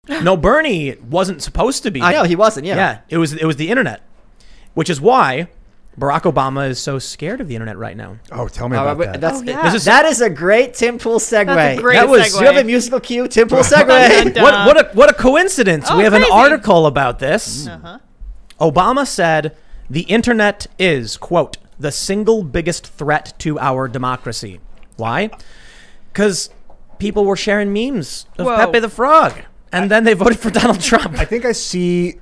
No, Bernie wasn't supposed to be. I know he wasn't. Yeah. Yeah. It was the internet, which is why Barack Obama is so scared of the internet right now. Oh, tell me about that. That is a great Tim Pool segue. That's a great segue. Do you have a musical cue? Tim Pool segue. What a coincidence. Oh, we have crazy. an article about this. Obama said the internet is, quote, the single biggest threat to our democracy. Why? Because people were sharing memes of Pepe the Frog, and then they voted for Donald Trump. I think I see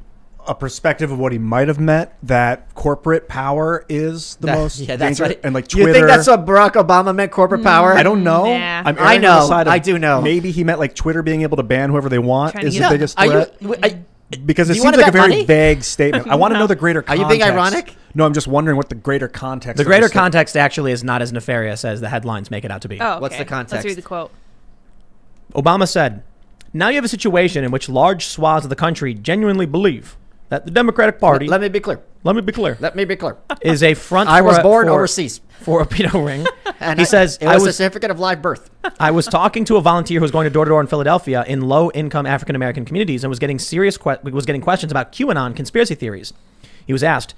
a perspective of what he might have meant, that corporate power is the most dangerous. And like Twitter. You think that's what Barack Obama meant, corporate power? I don't know. Nah. I know. I do know. Maybe he meant like Twitter being able to ban whoever they want Trying to is get- the biggest threat. Because it Do you seems wanna like a bet very money? vague statement. I want to know the greater Are context. you being ironic? No, I'm just wondering what the greater context The of greater statement- context actually is not as nefarious as the headlines make it out to be. Oh, okay. What's the context? Let's read the quote. Obama said, now you have a situation in which large swaths of the country genuinely believe that the Democratic Party, Let me be clear. is a front I for was a- born for- overseas. for a pedo ring. And He says, it was a certificate of live birth. I was talking to a volunteer who was going to door to door in Philadelphia in low-income African-American communities and was getting questions about QAnon conspiracy theories. He was asked,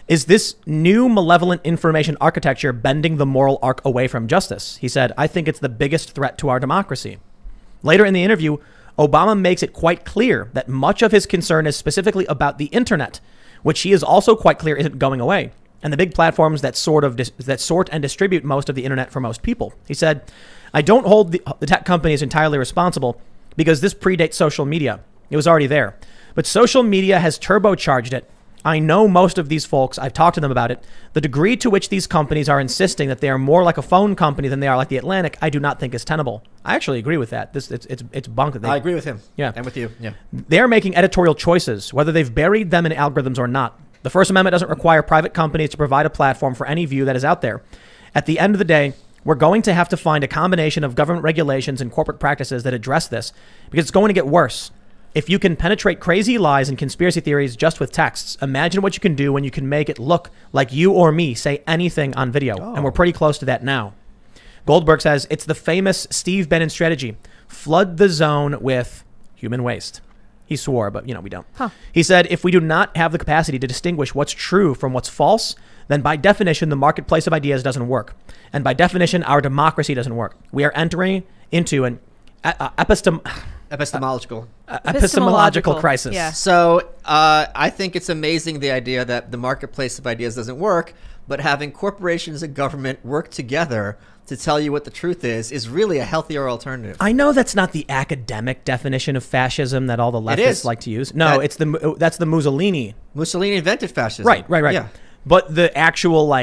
is this new malevolent information architecture bending the moral arc away from justice? He said, I think it's the biggest threat to our democracy. Later in the interview, Obama makes it quite clear that much of his concern is specifically about the internet, which he is also quite clear isn't going away, and the big platforms that sort and distribute most of the internet for most people. He said, I don't hold the tech companies entirely responsible because this predates social media. It was already there. But social media has turbocharged it. I know most of these folks. I've talked to them about it. The degree to which these companies are insisting that they are more like a phone company than they are like the Atlantic, I do not think is tenable. I actually agree with that. It's bunk. I agree with him. Yeah. And with you. Yeah. They're making editorial choices, whether they've buried them in algorithms or not. The First Amendment doesn't require private companies to provide a platform for any view that is out there. At the end of the day, we're going to have to find a combination of government regulations and corporate practices that address this, because it's going to get worse. If you can penetrate crazy lies and conspiracy theories just with texts, imagine what you can do when you can make it look like you or me say anything on video. And we're pretty close to that now. Goldberg says it's the famous Steve Bannon strategy. Flood the zone with human waste. He swore, but, we don't. He said, if we do not have the capacity to distinguish what's true from what's false, then by definition, the marketplace of ideas doesn't work. And by definition, our democracy doesn't work. We are entering into an Epistemological crisis. Yeah. So I think it's amazing, the idea that the marketplace of ideas doesn't work, but having corporations and government work together to tell you what the truth is really a healthier alternative. I know that's not the academic definition of fascism that all the leftists like to use. No, that's the Mussolini. Mussolini invented fascism. Right. Yeah. But the actual,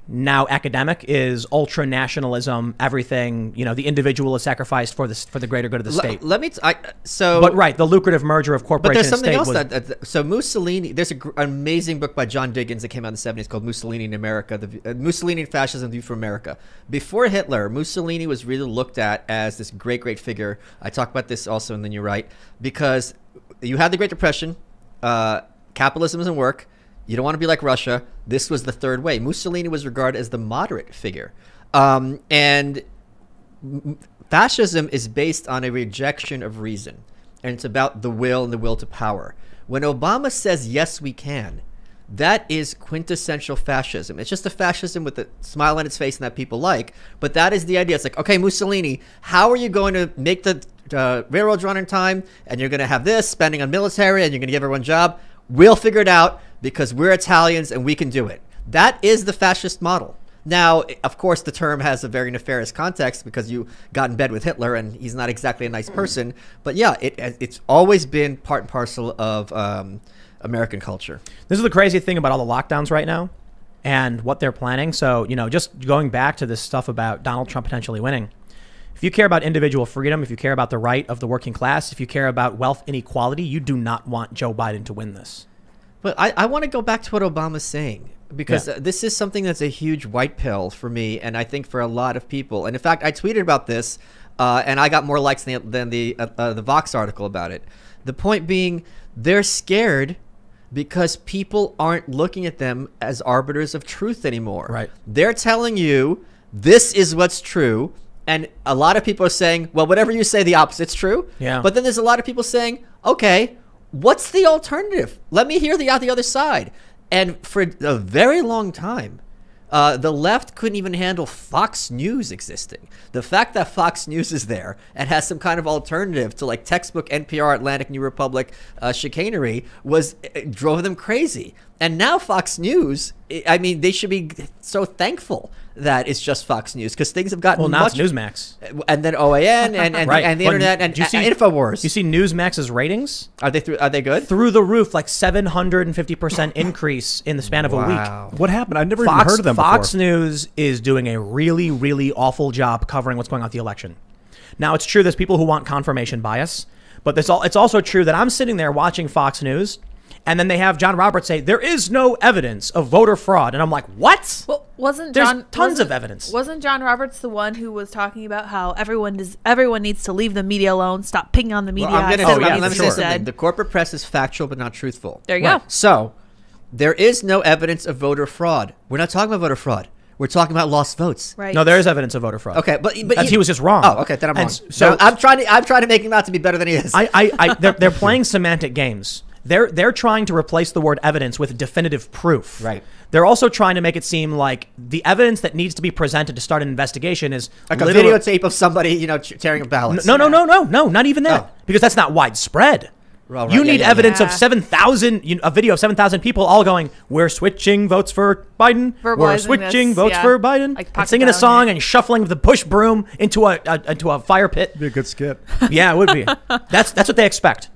now academic is ultra nationalism, everything, the individual is sacrificed for the greater good of the state. The lucrative merger of corporation and state. But there's something else so Mussolini, there's an amazing book by John Dickens that came out in the 70s called Mussolini in America, Mussolini and Fascism, The View from America. Before Hitler, Mussolini was really looked at as this great figure. I talk about this also in The New Right, because you had the Great Depression, capitalism doesn't work, you don't want to be like Russia. This was the third way. Mussolini was regarded as the moderate figure. And fascism is based on a rejection of reason. And it's about the will and the will to power. When Obama says, yes, we can, that is quintessential fascism. It's just a fascism with a smile on its face and that people like. But that is the idea. It's like, okay, Mussolini, how are you going to make the railroads run in time? And you're going to have this spending on military and you're going to give everyone a job. We'll figure it out because we're Italians and we can do it. That is the fascist model. Now, of course, the term has a very nefarious context because you got in bed with Hitler and he's not exactly a nice person. But yeah, it's always been part and parcel of American culture. This is the crazy thing about all the lockdowns right now and what they're planning. So, just going back to this stuff about Donald Trump potentially winning. If you care about individual freedom, if you care about the right of the working class, if you care about wealth inequality, you do not want Joe Biden to win this. But I want to go back to what Obama's saying, because this is something that's a huge white pill for me, and I think for a lot of people. And in fact, I tweeted about this, and I got more likes than the Vox article about it. The point being, they're scared because people aren't looking at them as arbiters of truth anymore. Right. They're telling you this is what's true. And a lot of people are saying, well, whatever you say, the opposite's true. Yeah. But then there's a lot of people saying, okay, what's the alternative? Let me hear the other side. And for a very long time, the left couldn't even handle Fox News existing. The fact that Fox News is there and has some kind of alternative to like textbook NPR, Atlantic, New Republic chicanery drove them crazy. And now Fox News, I mean, they should be so thankful that it's just Fox News because things have gotten now it's Newsmax. And then OAN and right. and the internet and InfoWars. You see Newsmax's ratings? Are they good? Through the roof, like 750% increase in the span of a week. What happened? I never even heard of them Fox before. News is doing a really, really awful job covering what's going on with the election. Now, it's true there's people who want confirmation bias, but it's also true that I'm sitting there watching Fox News, and then they have John Roberts say, there is no evidence of voter fraud. And I'm like, what? Well, There's tons of evidence. Wasn't John Roberts the one who was talking about how everyone needs to leave the media alone, stop picking on the media? Well, let me say sure. something. The corporate press is factual but not truthful. There you go. So there is no evidence of voter fraud. We're not talking about voter fraud. We're talking about lost votes. Right. No, there is evidence of voter fraud. Okay, but he was just wrong. Oh, okay, then I'm wrong. So no, I'm trying to make him out to be better than he is. They're playing semantic games. They're trying to replace the word evidence with definitive proof. Right. They're also trying to make it seem like the evidence that needs to be presented to start an investigation is like a videotape of somebody, tearing a ballot. No, not even that, because that's not widespread. Right, you need evidence of Yeah. 7,000, a video of 7,000 people all going, we're switching votes for Biden. We're Verbalizing switching this, votes yeah. for Biden. Like and singing a song and shuffling the push broom into a fire pit. It'd be a good skit. Yeah, it would be. That's what they expect.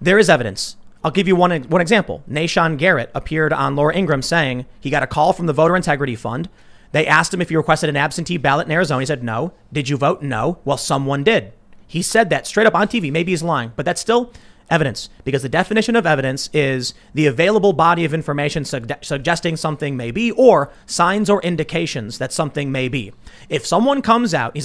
There is evidence. I'll give you one example. Nashon Garrett appeared on Laura Ingraham saying he got a call from the Voter Integrity Fund. They asked him if he requested an absentee ballot in Arizona. He said no. Did you vote? No. Well, someone did. He said that straight up on TV. Maybe he's lying, but that's still evidence, because the definition of evidence is the available body of information suggesting something may be, or signs or indications that something may be. If someone comes out, he's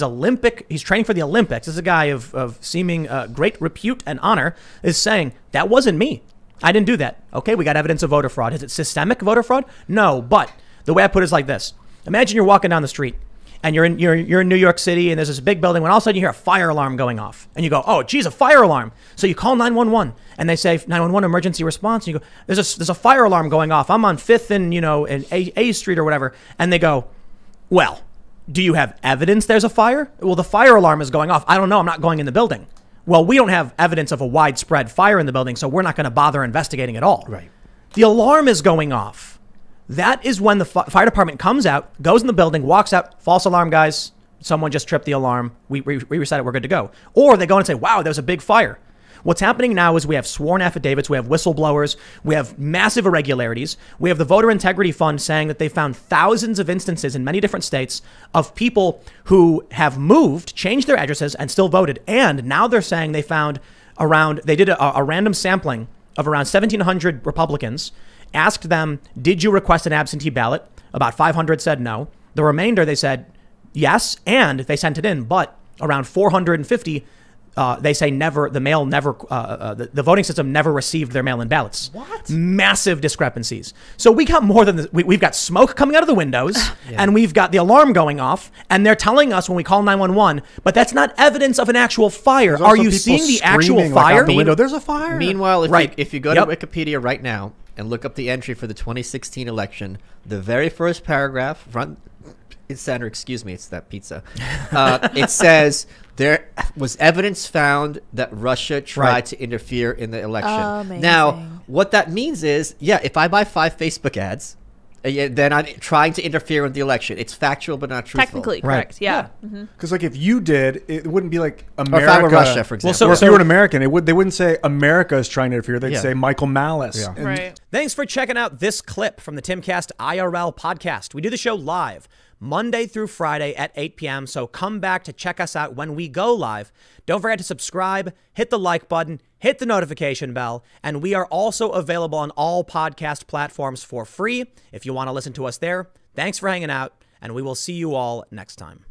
training for the Olympics, this is a guy of seeming great repute and honor, is saying, that wasn't me. I didn't do that. Okay, we got evidence of voter fraud. Is it systemic voter fraud? No, but the way I put it is like this. Imagine you're walking down the street and you're in New York City, and there's this big building when all of a sudden you hear a fire alarm going off, and you go, oh geez, a fire alarm. So you call 911, and they say 911 emergency response, and you go, there's a fire alarm going off. I'm on 5th and in A Street or whatever, and they go, well, do you have evidence there's a fire? Well, the fire alarm is going off. I don't know. I'm not going in the building. Well, we don't have evidence of a widespread fire in the building, so we're not going to bother investigating at all. Right. The alarm is going off. That is when the fire department comes out, goes in the building, walks out, false alarm, guys. Someone just tripped the alarm. We reset it. We're good to go. Or they go and say, wow, there's a big fire. What's happening now is we have sworn affidavits. We have whistleblowers. We have massive irregularities. We have the Voter Integrity Fund saying that they found thousands of instances in many different states of people who have moved, changed their addresses, and still voted. And now they're saying they found they did a random sampling of around 1,700 Republicans, asked them, did you request an absentee ballot? About 500 said no. The remainder, they said yes, and they sent it in. But around 450, they say never. The voting system never received their mail-in ballots. What? Massive discrepancies. So we got more than this. We've got smoke coming out of the windows, and we've got the alarm going off, and they're telling us when we call 911, but that's not evidence of an actual fire. Are you seeing the actual fire? Like, out the window, there's a fire. Meanwhile, if you go to Wikipedia right now and look up the entry for the 2016 election, the very first paragraph, it's that pizza. It says there was evidence found that Russia tried to interfere in the election. Amazing. Now, what that means is, if I buy 5 Facebook ads, then I'm trying to interfere with the election. It's factual but not truthful. Technically correct. Yeah. Because if you did, it wouldn't be like America. Or if I were Russia, for example. Or if you were an American, they wouldn't say America is trying to interfere. They'd say Michael Malice. Yeah. Right. Thanks for checking out this clip from the Timcast IRL podcast. We do the show live Monday through Friday at 8 p.m. So come back to check us out when we go live. Don't forget to subscribe, hit the like button, hit the notification bell, and we are also available on all podcast platforms for free if you want to listen to us there. Thanks for hanging out, and we will see you all next time.